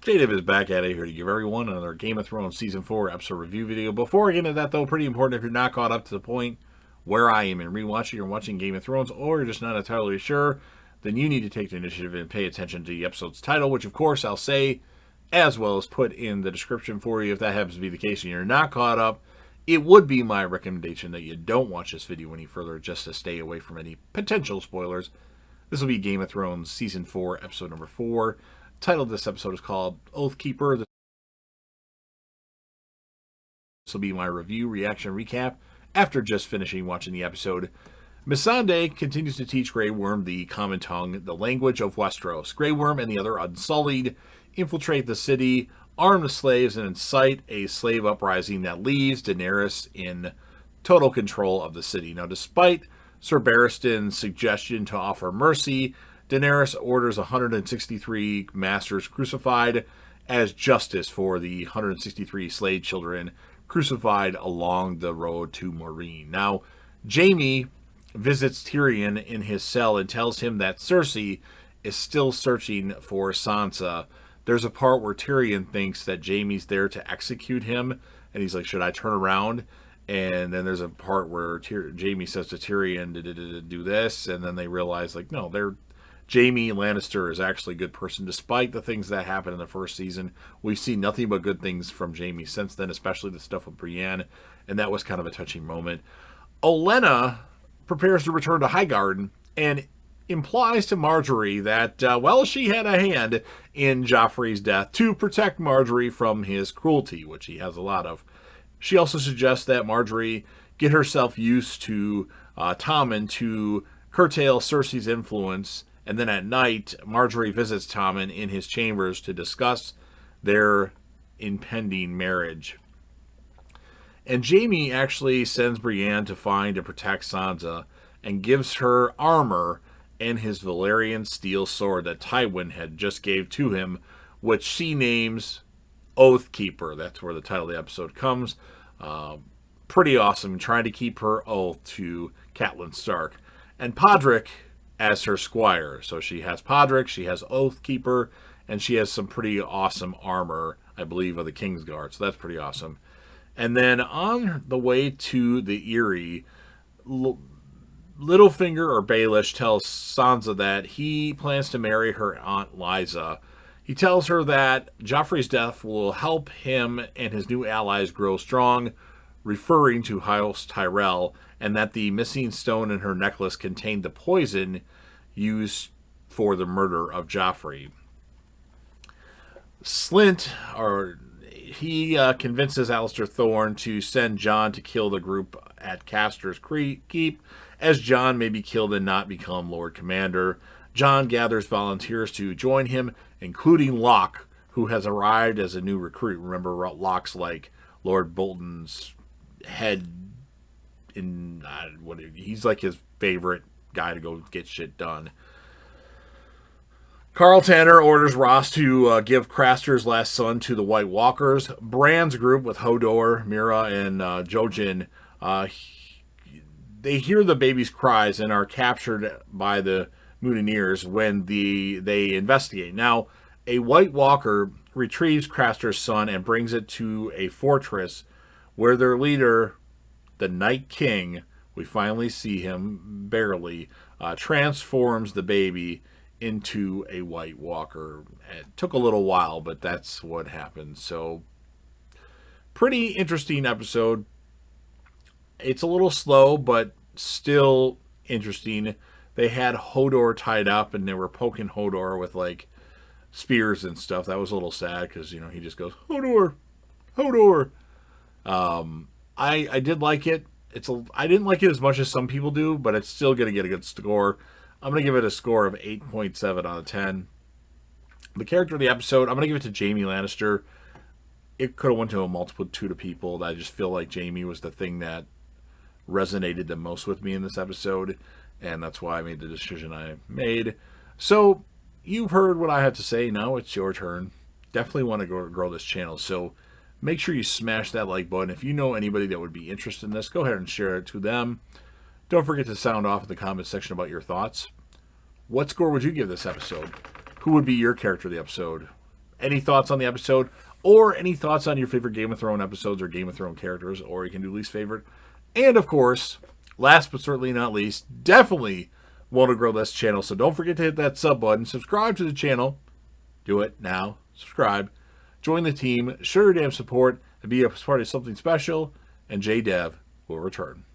Dative is back at it here to give everyone another Game of Thrones Season 4 episode review video. Before I get into that, though, pretty important if you're not caught up to the point where I am in rewatching or watching Game of Thrones, or you're just not entirely sure, then you need to take the initiative and pay attention to the episode's title, which, of course, I'll say as well as put in the description for you. If that happens to be the case and you're not caught up, it would be my recommendation that you don't watch this video any further just to stay away from any potential spoilers. This will be Game of Thrones Season 4, Episode number 4. The title of this episode is called Oathkeeper. This will be my review, reaction, recap after just finishing watching the episode. Missandei continues to teach Grey Worm the common tongue, the language of Westeros. Grey Worm and the other Unsullied infiltrate the city, arm the slaves, and incite a slave uprising that leaves Daenerys in total control of the city. Now, despite Sir Barristan's suggestion to offer mercy, Daenerys orders 163 masters crucified as justice for the 163 slave children crucified along the road to Meereen. Now, Jaime visits Tyrion in his cell and tells him that Cersei is still searching for Sansa. There's a part where Tyrion thinks that Jaime's there to execute him, and he's like, should I turn around? And then there's a part where Jaime says to Tyrion, do this, and then they realize, like, no, Jaime Lannister is actually a good person, despite the things that happened in the first season. We've seen nothing but good things from Jaime since then, especially the stuff with Brienne, and that was kind of a touching moment. Olenna prepares to return to Highgarden and implies to Marjorie that, she had a hand in Joffrey's death to protect Marjorie from his cruelty, which he has a lot of. She also suggests that Marjorie get herself used to Tommen to curtail Cersei's influence, and then at night, Marjorie visits Tommen in his chambers to discuss their impending marriage. And Jaime actually sends Brienne to find and protect Sansa and gives her armor and his Valyrian steel sword that Tywin had just gave to him, which she names Oathkeeper. That's where the title of the episode comes. Pretty awesome, trying to keep her oath to Catelyn Stark. And Podrick as her squire. So she has Podrick, she has Oathkeeper, and she has some pretty awesome armor, I believe, of the Kingsguard. So that's pretty awesome. And then on the way to the Eyrie, Littlefinger or Baelish tells Sansa that he plans to marry her Aunt Lysa. He tells her that Joffrey's death will help him and his new allies grow strong, referring to House Tyrell, and that the missing stone in her necklace contained the poison used for the murder of Joffrey. Slint, he convinces Alistair Thorne to send Jon to kill the group at Caster's Keep, as Jon may be killed and not become Lord Commander. Jon gathers volunteers to join him, including Locke, who has arrived as a new recruit. Remember, Locke's like Lord Bolton's head in he's like his favorite guy to go get shit done. Carl Tanner orders Ross to give Craster's last son to the White Walkers. Bran's group with Hodor, Mira, and Jojen, they hear the baby's cries and are captured by the mutineers when they investigate. Now, a White Walker retrieves Craster's son and brings it to a fortress where their leader, the Night King, we finally see him barely, transforms the baby into a White Walker. It took a little while, but that's what happened. So, pretty interesting episode. It's a little slow, but still interesting. They had Hodor tied up, and they were poking Hodor with, like, spears and stuff. That was a little sad, because, he just goes, Hodor! Hodor! I did like it. I didn't like it as much as some people do, but it's still going to get a good score. I'm going to give it a score of 8.7 out of 10. The character of the episode, I'm going to give it to Jaime Lannister. It could have went to a multitude of people. I just feel like Jaime was the thing that resonated the most with me in this episode, and that's why I made the decision I made. So, you've heard what I have to say. Now it's your turn. Definitely want to grow this channel, so make sure you smash that like button. If you know anybody that would be interested in this, go ahead and share it to them. Don't forget to sound off in the comment section about your thoughts. What score would you give this episode? Who would be your character of the episode? any thoughts on the episode, or any thoughts on your favorite Game of Thrones episodes or Game of Thrones characters, or you can do least favorite. And of course, last but certainly not least, definitely want to grow this channel, so don't forget to hit that sub button, subscribe to the channel, do it now, subscribe, join the team, show your damn support, and be a part of something special, and JDev will return.